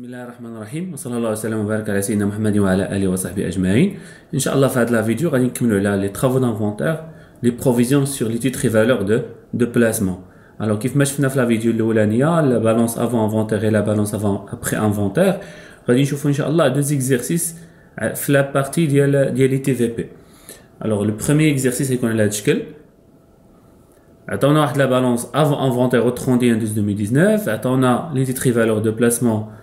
بسم الله الرحمن الرحيم وصلى الله وسلم وبارك على سيدنا محمد وعلى اله وصحبه اجمعين. ان شاء الله في هذه la vidéo غادي نكملوا على les travaux d'inventaire, les provisions sur les titres et valeurs de placement. Alors كيف ما شفنا في la vidéo الاولانيه la balance avant inventaire et la balance avant après inventaire, غادي نشوفوا ان شاء الله deux exercices في la partie ديال les TVP. Alors le premier exercice يكون على هذا الشكل. عطاونا واحد la balance avant inventaire au 31/12/2019, عطاونا les titres et valeurs de placement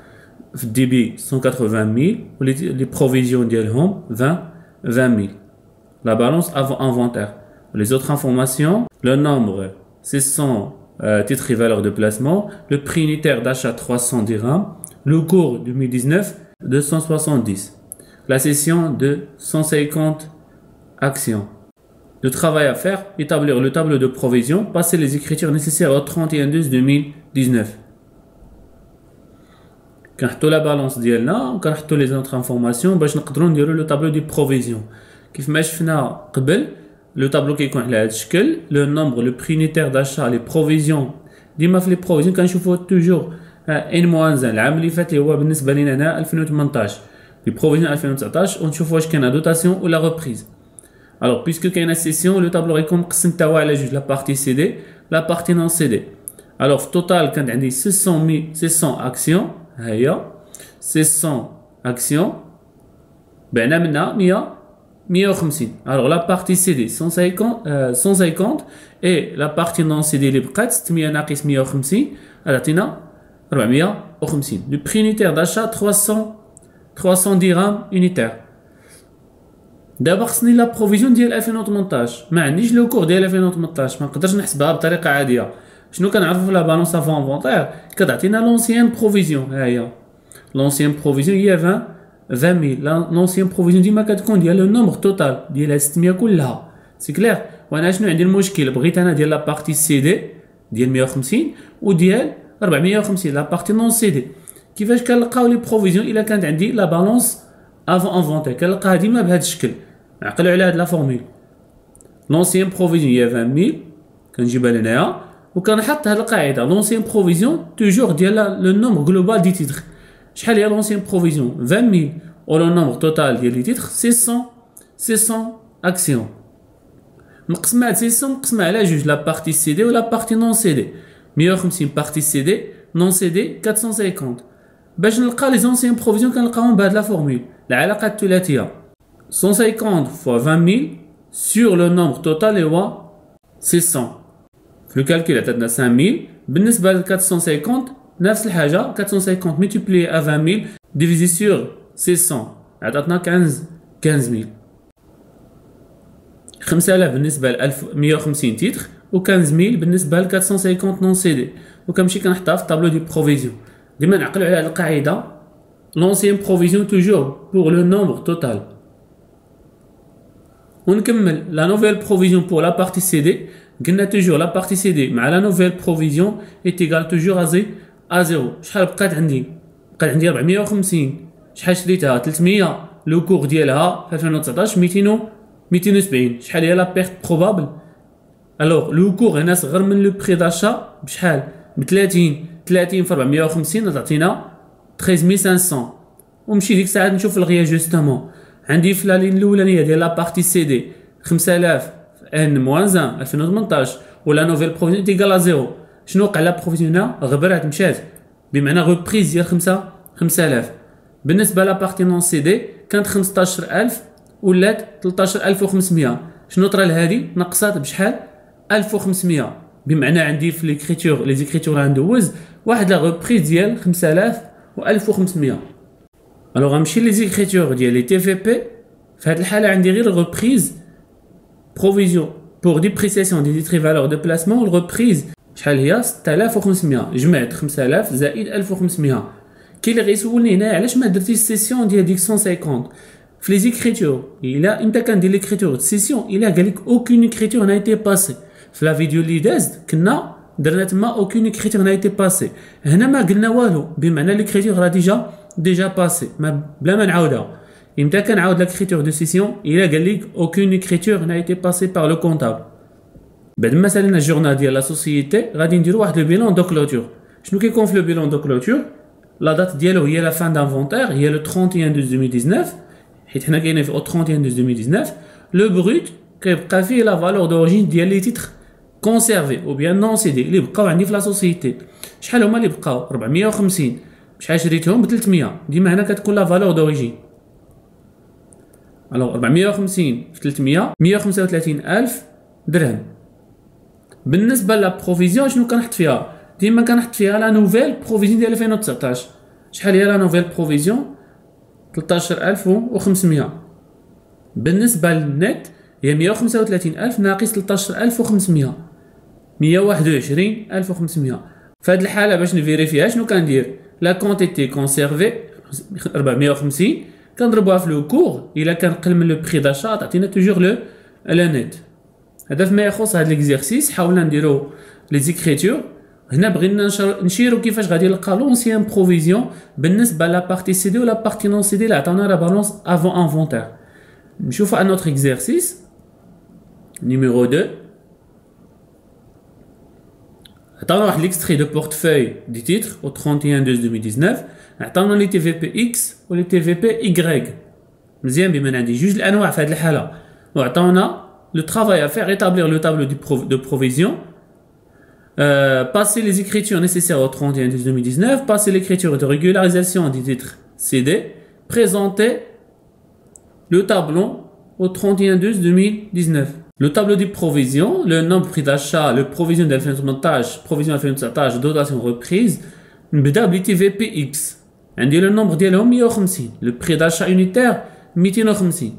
في débit 180 000 و les provisions ديالهم 20 000. La balance avant inventaire. Les autres informations, le nombre 600 titres et valeurs de placement, le prix unitaire d'achat 300 dirhams, le cours 2019 270, la cession de 150 actions. Le travail à faire, établir le tableau de provision, passer les écritures nécessaires au 31/12/2019. كنحطوا لا بالانس ديالنا وكنحطوا لي زونطر انفورماسيون باش نقدروا نديروا لو طابلو دي بروفيزيون. كيف ما شفنا قبل لو طابلو كيكون على هذا الشكل. لو نومبر لو بري نيتير داشا لي بروفيزيون. ديما في لي بروفيزيون كنشوفوا توجور ان موان زان. العام اللي فات اللي هو بالنسبه لينا هنا 2018 لي بروفيزيون 2019 ونشوفوا واش كاينه دوتاسيون ولا ريبريز. الوغ بيسكو كاينه سيسيون لو طابلو غيكون مقسم تا هو على جوج، لا بارتي سي دي لا بارتي نون سي دي. الوغ في التوتال كانت عندي 600 اكسيون. هي 600 actions بعنا منها 150. Alors la partie CD 150 et la partie non CD اللي بقات 600 ناقص 150 عطينا 450. Le prix unitaire d'achat 300 dirhams unitaire. دابا خصني لا بروفيزيون ديال 2018. ما عنديش لو كور ديال 2018، ما نقدرش نحسبها بطريقه عاديه. شنو كنعرفوا في لا بالونس افون انفونتير؟ كتعطينا لونسيان بروفيزيون. ها هي لونسيان بروفيزيون هي 20000. لونسيان بروفيزيون ديما كتكون ديال لو نومبر توتال ديال 600 كلها. سي كلير. وانا شنو عندي المشكل؟ بغيت انا ديال لا بارتي سي دي ديال 150 وديال 450 لا بارتي نون سي دي. كيفاش كنلقاو لي بروفيزيون الا كانت عندي لا بالونس افون انفونتير؟ كنلقاها ديما بهذا الشكل. عقلوا على هاد لا فورمول. لونسيان بروفيزيون هي 20000 كنجيبها لهنايا وكنحط هاد القاعده. لونسيان بروفيزيون توجور ديال لو نومبر جلوبال دي تيتر. شحال هي لونسيان بروفيزيون؟ 20000 و لو نومبر توتال ديال لي تيتر 600 اكسيون. نقسمها على 600 نقسمها على جوج، لا بارتي سي دي و لا بارتي نون سي دي. 150 بارتي سي دي نون سي دي 450. باش نلقى لي زونسيان بروفيزيون كنلقاهم بهاد لا فورمول، العلاقه الثلاثيه 150 fois 20000 sur le nombre total اللي هو 600. في الكالكول عطاتنا 5000. بالنسبه ل 450 نفس الحاجه، 450 ملتيبلي ا 20000 ديفيزي سور 600 عطاتنا 15000. 5000 بالنسبه ل 1150 تيتر و 15000 بالنسبه ل 450 نون سي دي. وكنمشي كنحطها في الطابلو دي بروفيزيون. ديما نعقلوا على هذه القاعده. لونسيان بروفيزيون توجور بور لو نومبر توتال. ونكمل لا نوفيل بروفيزيون بور لا بارتي سي دي. قلنا توجور لا بارتي سي دي مع لا نوفيل بروفيزيون ايت ايغال توجور ا زيرو. شحال بقات عندي؟ بقات عندي 450. شحال شريتها؟ 300. لو كور ديالها في 2019 270. شحال هي لا بيرت بروبابل؟ الوغ لو كور هنا صغر من لو بري داشا بشحال؟ ب 30. 30 في 450 تعطينا 13500. ومشي ديك الساعه نشوف الغيا جوستومون. عندي في لا لين الاولانيه ديال لا بارتي سي دي 5000 ان موان 1 2018 ولا نوفيل بروفيزيون تيغال زيرو. شنو وقع لا بروفيزيون هنا؟ غبرات مشات بمعنى ريبريز ديال 5000. بالنسبه لا بارتي نون سي دي كانت 15000 ولات 13500. شنو طرا لهادي؟ نقصات بشحال؟ 1500. بمعنى عندي في ليكريتور لي زيكريتور غندوز واحد لا ريبريز ديال 5000 و 1500. الوغ غنمشي لي زيكريتور ديال لي تي في بي. في هاد الحاله عندي غير ريبريز provision pour dépréciation des titres et valeurs de placement. الريبريز شحال هي؟ 6500. جمعت 5000 زائد 1500. كاين اللي غيسولني هنا علاش ما درتيش السيسيون ديال ديك 150 في لي زيكريتور. الا انت كندير ليكريتور د سيسيون الا قال لك اوكين اكريتور نا ايتي باسي. في لا فيديو اللي دازت كنا درنا تما اوكين اكريتور نا ايتي باسي. هنا ما قلنا والو بمعنى ليكريتور راه ديجا باسي بلا ما نعاودها. امتى كنعاود ليكريتور دو سيسيون؟ الا قال لك اوكين اكريتور نا ايتي باسي بار لو كونطابل. بعد ما سالينا الجورنال ديال لا سوسيتي غادي نديرو واحد لو بيلون دو كلوتور. شنو كيكون في لو بيلون دو كلوتور؟ لا دات ديالو هي لا فان دانفونتير هي لو 31 12 2019 حيت حنا كاينين في 31 12 2019 لو بروت كيبقى فيه لا فالور دوريجين ديال لي تيتر كونسيرفي او بيان نون سيدي اللي بقاو عندي في لا سوسيتي. شحال هما اللي بقاو 450 بشحال شريتهم ب 300 ديما هنا كتكون لا فالور دوريجين. الوغ 450 في 300 135000 درهم. بالنسبه لا بروفيزيون شنو كنحط فيها؟ ديما كنحط فيها لا نوفيل بروفيزيون ديال 2019. شحال هي لا نوفيل بروفيزيون؟ 13500. بالنسبه للنت هي 135000 ناقص 13500 121500. في هذه الحاله باش نفيريفيها شنو كندير؟ لا كونتيتي كونسيرفي 450 كنضربوها في لو كور الا كان قل من لو بري داشا تعطينا توجور لو نت. هذا فيما يخص هذا ليكزيرسيس حاولنا نديرو لي زيكريتور. هنا بغينا نشيرو كيفاش غادي نلقى لونسيان بروفيزيون بالنسبه لا بارتي سي دي ولا بارتي نون سي دي اللي عطاونا لا بالونس افون انفونتير. نشوفو ان نوتر اكزيرسيس numéro 2. عطاونا واحد ليكستري دو بورتفوي دي تيتر au 31 12 2019 عطاونا لي تي في بي اكس و لي تي في بي ايغريك. مزيان بما عندي جوج الانواع في هذه الحاله وعطاونا لو travail à faire établir le tableau de provision, passer les écritures nécessaires au 31 12 2019, passer l'écriture de régularisation des titres CD, présenter le tableau au 31 12 2019. Le tableau de provision, le nombre prix d'achat, le provision de 2018, provision de 2019, dotation reprise, نبدا بلي تي في بي اكس عندي لو نومبر ديالهم 150 لو بري داشا يونيتير 250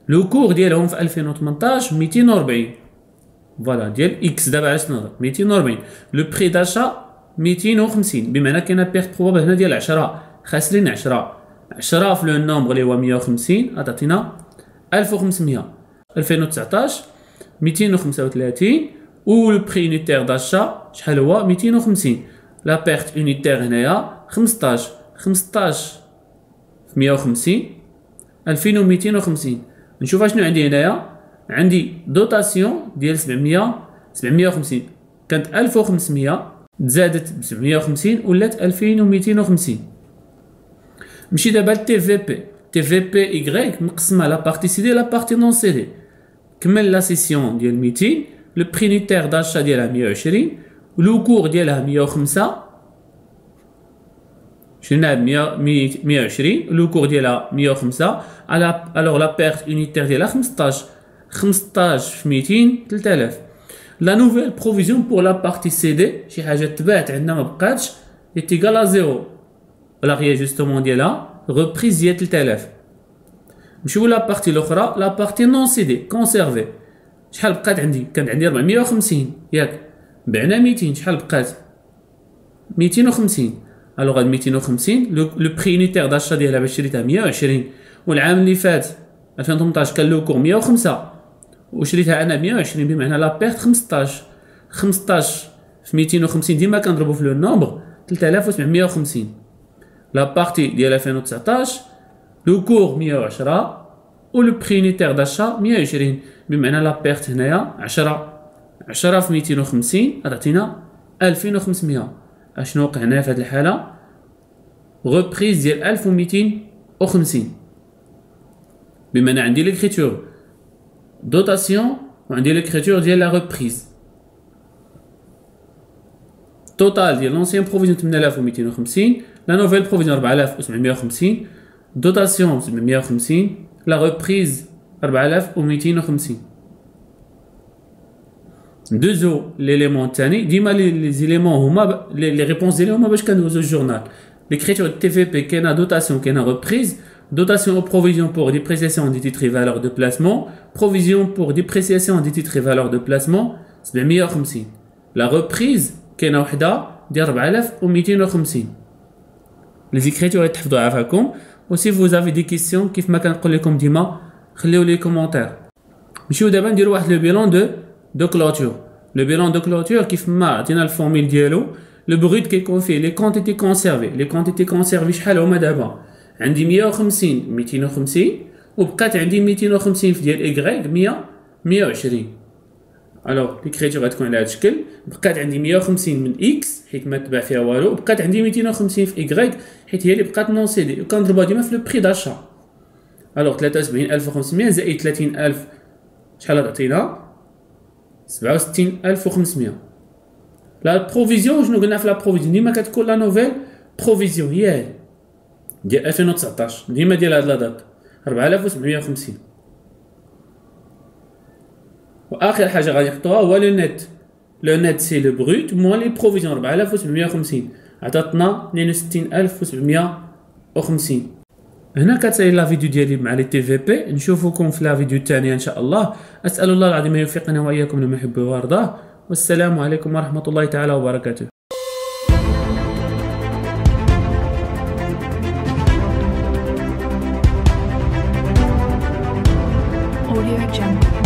لو كور ديالهم في 2018 240 فوالا ديال اكس دابا علاش نهضر 240 لو بري داشا 250 بمعنى كاينه بيرت بروبابل هنا ديال 10 خاسرين 10 في لو نومبر اللي هو 150 غتعطينا 1500 2019 235 و لو بري يونيتير داشا شحال هو 250 لا بيرت يونيتير هنايا 15 في 150 2250. نشوف شنو عندي هنايا عندي دوتاسيون ديال 750 كانت 1500 تزادت ب 750 ولات 2250. نمشي دابا لتي في بي ايغريك مقسمه لا بارتي سي دي لا بارتي نون سي دي. كمل لا سيسيون ديال 200 لو بري يونيتير داشا ديالها 120 ولو كور ديالها 105 شريناها ب 120 لو كور ديالها 105 الوغ لا بيرت يونيتير ديالها 15 في 200 3000. لا نوفيل بروفيزيون بور لا بارتي سي دي شي حاجه تبات عندنا ما بقاتش ايتيغال ا زيرو ولا هي جوستومون ديالها ريبريز ديال 3000. نمشيو لا بارتي الاخرى لا بارتي نون سي دي كونسيرفي. شحال بقات عندي؟ كانت عندي 450 ياك بعنا 200 شحال بقات 250. الوغ هاد 250 لو بري يونيتير داشا ديالها باش شريتها 120 والعام اللي فات 2018 كان لو كور 105 وشريتها انا 120 بمعنى لا بيرت 15 في 250 ديما كنضربو في لو نومبر 3750. لا بارتي ديال 2019 لو كور 110 و لو بري يونيتير داشا 120 بمعنى لا بيرت هنايا 10 في 250 غتعطينا 2500. اشنو وقع هنا في هذه الحاله؟ ريبريز ديال 1250 بمعنى عندي ليكريتور دوتاسيون وعندي ليكريتور ديال لا ريبريز. توتال ديال لونسيان بروفيزيون 8250 لا نوفيل بروفيزيون 4750 دوتاسيون 750 لا ريبريز 4250. ندوزو ليليمون الثاني ديما لي زيليمون هما لي ريبونس ديالهم هما باش كندوزو الجورنال. ليكريتور تي في بي كاينه دوتاسيون كاينه ريبريز. Dotation aux provisions pour dépréciation des titres et valeurs de placement. Provision pour dépréciation des titres et valeurs de placement 750. La reprise كاينه وحده ديال 4250. Les écritures يتحفظوا عافاكم. و si vous avez des questions كيف ما كنقول لكم ديما خليو لي كومونتير. نمشيو دابا نديرو واحد لو بيلون دو كلوتور. لو بيلون دو كلوتور كيف ما عطينا الفورميل ديالو لو بروت كيكون فيه لي كونتيتي كونسيرفي. لي كونتيتي كونسيرفي شحال هما دابا؟ عندي 150 250 وبقات عندي 250 في ديال إيكغيك 120. الوغ ليكريتور غتكون على هذا الشكل. بقات عندي 150 من اكس حيت ما تباع فيها والو، بقات عندي 250 في ايكغيك حيت هي اللي بقات نون سيدي، وكنضربها ديما في لو بري داشا. الوغ 73500 زائد 30000 شحال غتعطينا؟ 67500. لا بروفيزيون شنو قلنا في لا بروفيزيون؟ ديما كتكون لا نوفيل بروفيزيون هي ديال 2019 ديما ديال هاد لا دات 4750. واخر حاجه غادي نحطوها هو لو نت. لو نت سي لو بروت موان لي بروفيزيون 4750 عطاتنا 62750. هنا كتسالي لا فيديو ديالي مع لي تي في بي. نشوفكم في لا فيديو الثانيه ان شاء الله. اسال الله العظيم ان يوفقنا واياكم لما يحب ويرضاه. والسلام عليكم ورحمه الله تعالى وبركاته. Audio Jungle.